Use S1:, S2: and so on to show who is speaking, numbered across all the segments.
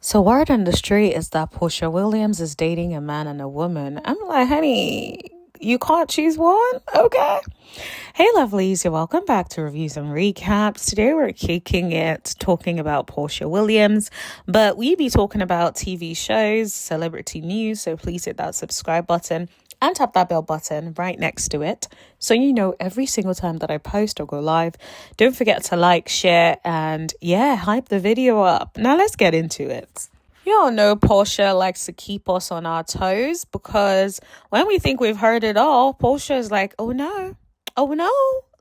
S1: So word on the street is that Porsha Williams is dating a man and a woman. I'm like, honey, you can't choose one? Okay. Hey, lovelies, you're welcome back to Reviews and Recaps. Today we're kicking it, talking about Porsha Williams, but we be talking about TV shows, celebrity news, so please hit that subscribe button and tap that bell button right next to it so you know every single time that I post or go live. Don't forget to like, share, and hype the video up. Now let's get into it. You all know Porsha likes to keep us on our toes because when we think we've heard it all, Porsha is like, oh no,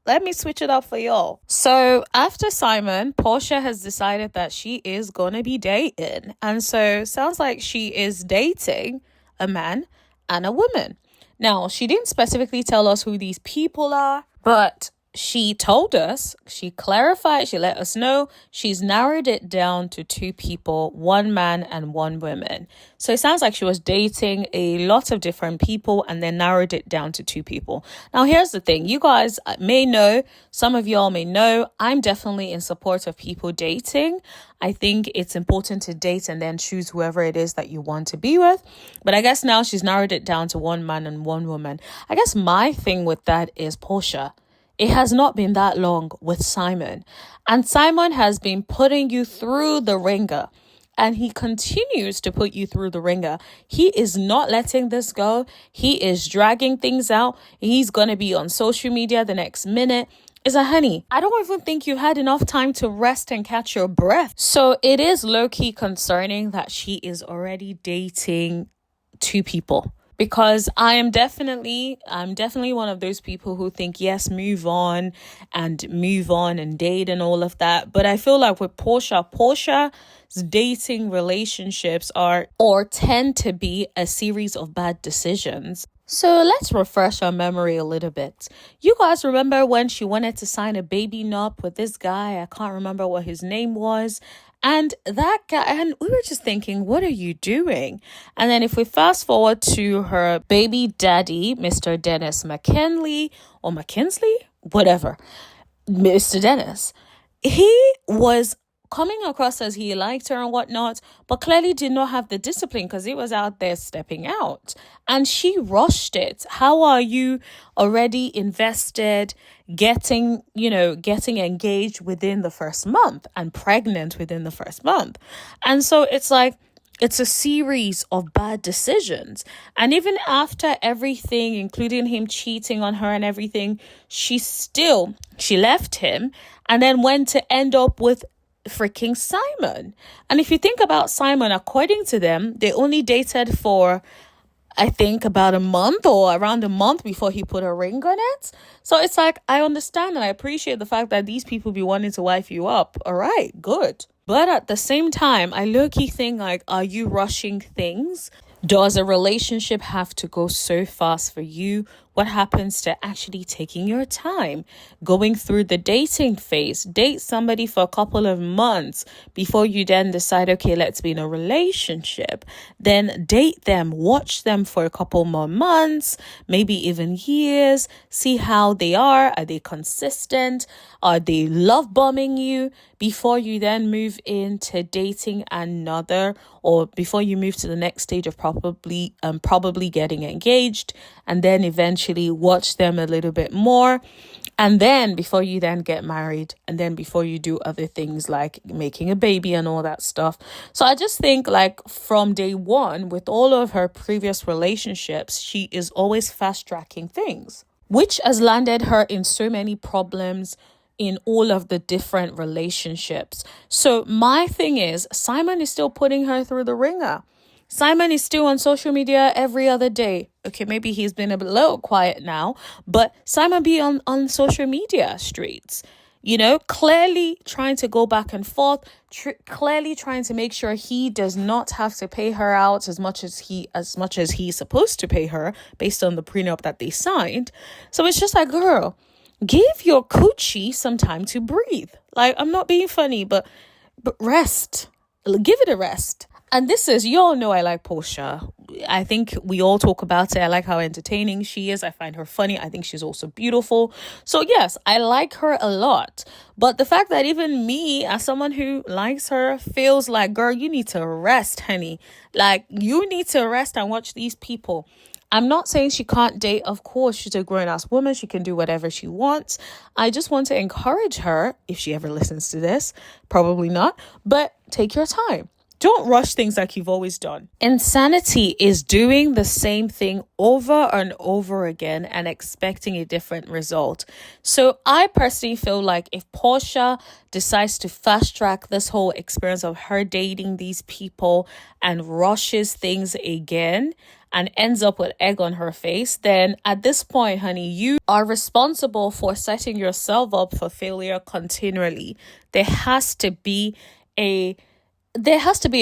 S1: let me switch it up for y'all. So after Simon, Porsha has decided that she is gonna be dating. And so sounds like she is dating a man and a woman. Now, she didn't specifically tell us who these people are, but she told us, she clarified, she let us know she's narrowed it down to two people, one man and one woman. So it sounds like she was dating a lot of different people and then narrowed it down to two people. Now, here's the thing. You guys may know, some of y'all may know, I'm definitely in support of people dating. I think it's important to date and then choose whoever it is that you want to be with. But I guess now she's narrowed it down to one man and one woman. I guess my thing with that is Porsha. It has not been that long with Simon. And Simon has been putting you through the ringer. And he continues to put you through the ringer. He is not letting this go. He is dragging things out. He's going to be on social media the next minute. Is a honey, I don't even think you had enough time to rest and catch your breath. So it is low-key concerning that she is already dating two people. Because I'm definitely one of those people who think, yes, move on and date and all of that. But I feel like with Porsha's dating relationships tend to be a series of bad decisions. So let's refresh our memory a little bit. You guys remember when she wanted to sign a baby nup with this guy? I can't remember what his name was. And that guy, and we were just thinking, what are you doing? And then if we fast forward to her baby daddy, Mr. Dennis McKinley or McKinsley, whatever, Mr. Dennis, he was coming across as he liked her and whatnot, but clearly did not have the discipline because he was out there stepping out. And she rushed it. How are you already invested, getting engaged within the first month and pregnant within the first month? And so it's like, it's a series of bad decisions. And even after everything, including him cheating on her and everything, she left him and then went to end up with freaking Simon. And if you think about Simon, according to them, they only dated for I think about a month or around a month before he put a ring on it. So it's like, I understand and I appreciate the fact that these people be wanting to wife you up. All right, good. But at the same time, I low-key think like, are you rushing things? Does a relationship have to go so fast for you? What happens to actually taking your time, going through the dating phase? Date somebody for a couple of months before you then decide, okay, let's be in a relationship. Then date them, watch them for a couple more months, maybe even years. See how they are. Are they consistent? Are they love bombing you? Before you then move into dating another, or before you move to the next stage of probably getting engaged, and then eventually watch them a little bit more, and then before you then get married, and then before you do other things like making a baby and all that stuff. So I just think like from day one, with all of her previous relationships, she is always fast tracking things, which has landed her in so many problems in all of the different relationships. So my thing is, Simon is still putting her through the ringer. Simon is still on social media every other day. Okay, maybe he's been a little quiet now, but Simon be on social media streets, clearly trying to go back and forth, clearly trying to make sure he does not have to pay her out as much as he's supposed to pay her based on the prenup that they signed. So it's just like, girl, give your coochie some time to breathe. Like, I'm not being funny, but rest. Give it a rest. And this is, you all know I like Porsha. I think we all talk about it. I like how entertaining she is. I find her funny. I think she's also beautiful. So yes, I like her a lot. But the fact that even me, as someone who likes her, feels like, girl, you need to rest, honey. Like, you need to rest and watch these people. I'm not saying she can't date. Of course, she's a grown-ass woman. She can do whatever she wants. I just want to encourage her, if she ever listens to this, probably not, but take your time. Don't rush things like you've always done. Insanity is doing the same thing over and over again and expecting a different result. So I personally feel like if Porsha decides to fast track this whole experience of her dating these people and rushes things again and ends up with egg on her face, then at this point, honey, you are responsible for setting yourself up for failure continually. There has to be a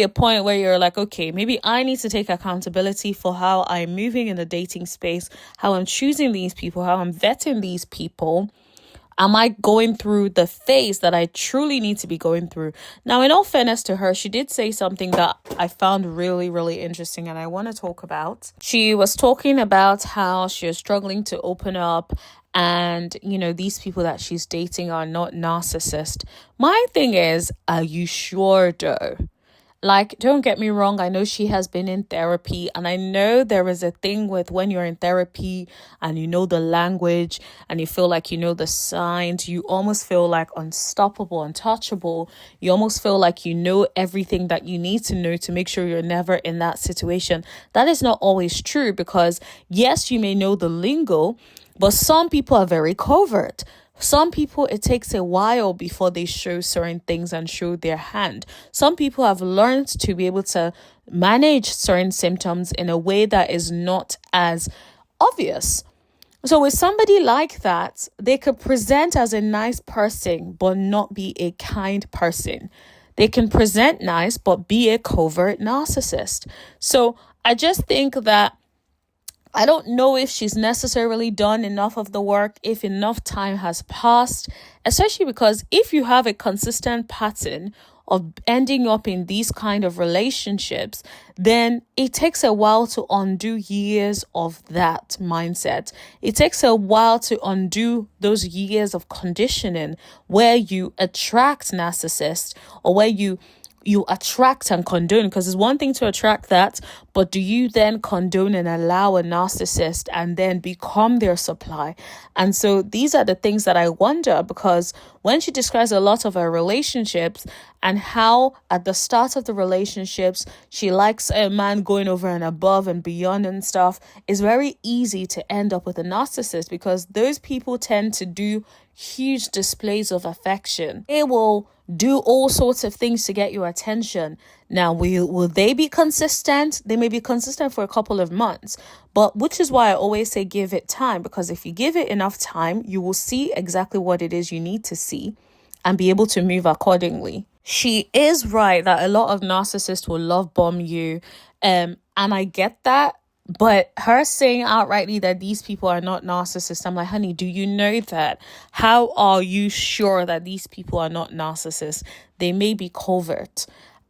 S1: point where you're like, okay, maybe I need to take accountability for how I'm moving in the dating space, how I'm choosing these people, how I'm vetting these people. Am I going through the phase that I truly need to be going through? Now, in all fairness to her, she did say something that I found really, really interesting and I want to talk about. She was talking about how she was struggling to open up and, these people that she's dating are not narcissists. My thing is, are you sure though? Like, don't get me wrong. I know she has been in therapy and I know there is a thing with when you're in therapy and you know the language and you feel like you know the signs, you almost feel like unstoppable, untouchable. You almost feel like you know everything that you need to know to make sure you're never in that situation. That is not always true because yes, you may know the lingo, but some people are very covert. Some people, it takes a while before they show certain things and show their hand. Some people have learned to be able to manage certain symptoms in a way that is not as obvious. So with somebody like that, they could present as a nice person, but not be a kind person. They can present nice, but be a covert narcissist. So I just think that I don't know if she's necessarily done enough of the work, if enough time has passed, especially because if you have a consistent pattern of ending up in these kind of relationships, then it takes a while to undo years of that mindset. It takes a while to undo those years of conditioning where you attract narcissists or where you attract and condone, because it's one thing to attract that, but do you then condone and allow a narcissist and then become their supply? And so these are the things that I wonder, because when she describes a lot of her relationships and how at the start of the relationships she likes a man going over and above and beyond and stuff, it's very easy to end up with a narcissist because those people tend to do huge displays of affection. They will do all sorts of things to get your attention. Now, will they be consistent? They may be consistent for a couple of months, but which is why I always say give it time, because if you give it enough time, you will see exactly what it is you need to see and be able to move accordingly. She is right that a lot of narcissists will love bomb you, and I get that. But her saying outrightly that these people are not narcissists, I'm like, honey, do you know that? How are you sure that these people are not narcissists? They may be covert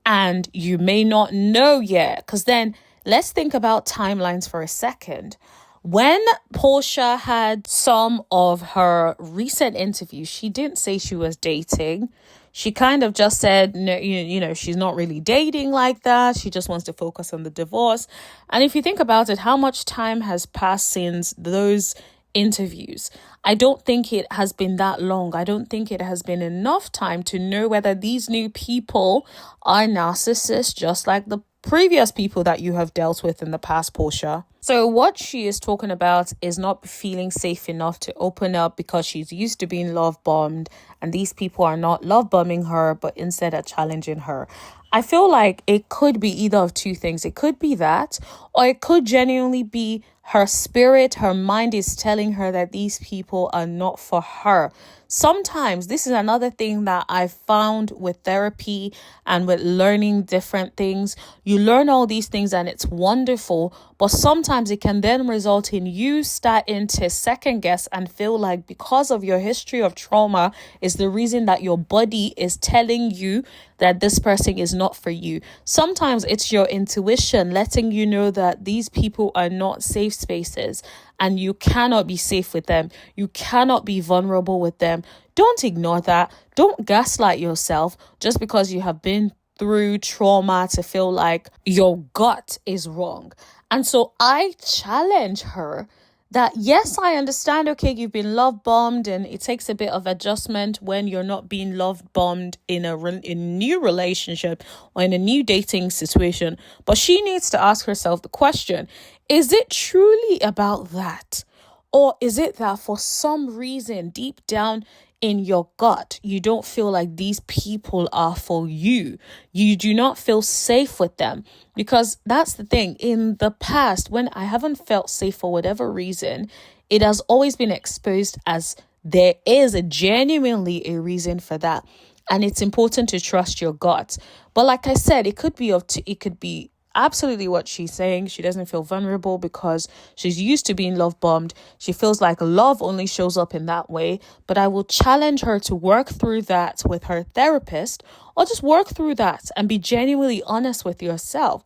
S1: and you may not know yet. Because then let's think about timelines for a second. When Porsha had some of her recent interviews, she didn't say she was dating. She kind of just said, no, she's not really dating like that. She just wants to focus on the divorce. And if you think about it, how much time has passed since those interviews? I don't think it has been that long. I don't think it has been enough time to know whether these new people are narcissists, just like the previous people that you have dealt with in the past, Porsha. So what she is talking about is not feeling safe enough to open up because she's used to being love bombed, and these people are not love bombing her, but instead are challenging her. I feel like it could be either of two things. It could be that, or it could genuinely be her spirit, her mind is telling her that these people are not for her. sometimes this is another thing that I found with therapy and with learning different things. You learn all these things and it's wonderful, but sometimes it can then result in you starting to second guess and feel like because of your history of trauma is the reason that your body is telling you that this person is not for you. Sometimes it's your intuition letting you know that these people are not safe spaces and you cannot be safe with them. You cannot be vulnerable with them. Don't ignore that. Don't gaslight yourself just because you have been through trauma to feel like your gut is wrong. And so I challenge her that, yes, I understand, okay, you've been love bombed and it takes a bit of adjustment when you're not being love bombed in a new relationship or in a new dating situation. But she needs to ask herself the question, is it truly about that? Or is it that for some reason deep down in your gut, you don't feel like these people are for you? You do not feel safe with them. Because that's the thing. In the past, when I haven't felt safe for whatever reason, it has always been exposed as there is genuinely a reason for that. And it's important to trust your gut. But like I said, it could be absolutely what she's saying. She doesn't feel vulnerable because she's used to being love bombed. She feels like love only shows up in that way. But I will challenge her to work through that with her therapist, or just work through that and be genuinely honest with yourself.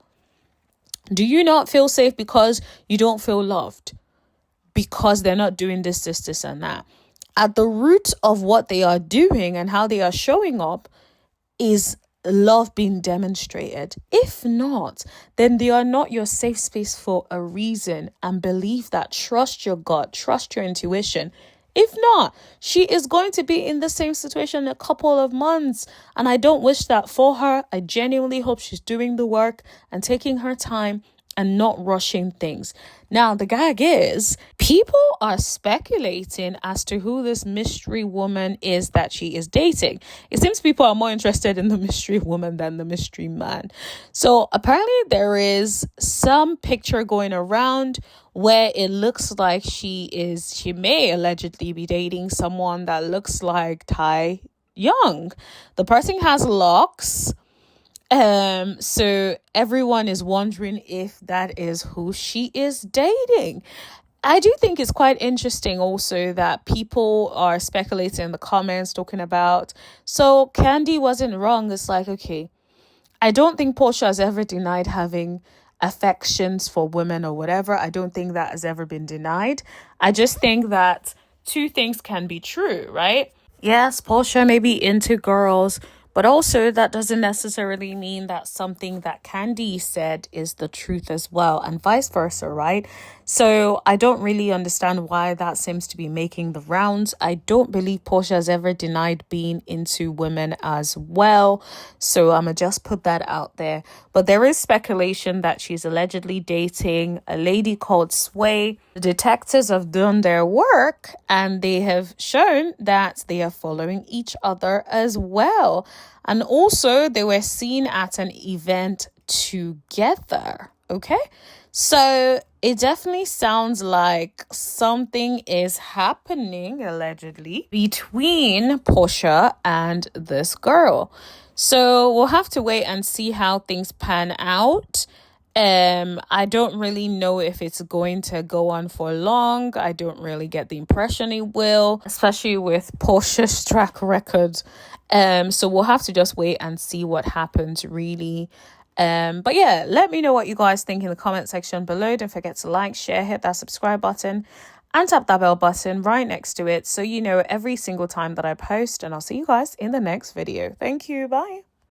S1: Do you not feel safe because you don't feel loved? Because they're not doing this, and that. At the root of what they are doing and how they are showing up is love being demonstrated. If not, then they are not your safe space for a reason. And believe that. Trust your gut, trust your intuition. If not, she is going to be in the same situation in a couple of months. And I don't wish that for her. I genuinely hope she's doing the work and taking her time and not rushing things. Now, the gag is, people are speculating as to who this mystery woman is that she is dating. It seems people are more interested in the mystery woman than the mystery man. So apparently there is some picture going around where it looks like she may allegedly be dating someone that looks like Tai Young. The person has locks. So everyone is wondering if that is who she is dating. I do think it's quite interesting also that people are speculating in the comments talking about, so Candy wasn't wrong. It's like, okay, I don't think Porsha has ever denied having affections for women or whatever. I don't think that has ever been denied. I just think that two things can be true, right? Yes, Porsha may be into girls, but also that doesn't necessarily mean that something that Candy said is the truth as well, and vice versa, right? So I don't really understand why that seems to be making the rounds. I don't believe Porsha has ever denied being into women as well. So I'm going to just put that out there. But there is speculation that she's allegedly dating a lady called Sway. The detectives have done their work and they have shown that they are following each other as well. And also they were seen at an event together. Okay, so it definitely sounds like something is happening allegedly between Porsha and this girl. So we'll have to wait and see how things pan out. I don't really know if it's going to go on for long. I don't really get the impression it will, especially with Porsha's track record. So we'll have to just wait and see what happens really. But yeah, let me know what you guys think in the comment section below. Don't forget to like, share, hit that subscribe button and tap that bell button right next to it so you know every single time that I post, and I'll see you guys in the next video. Thank you. Bye.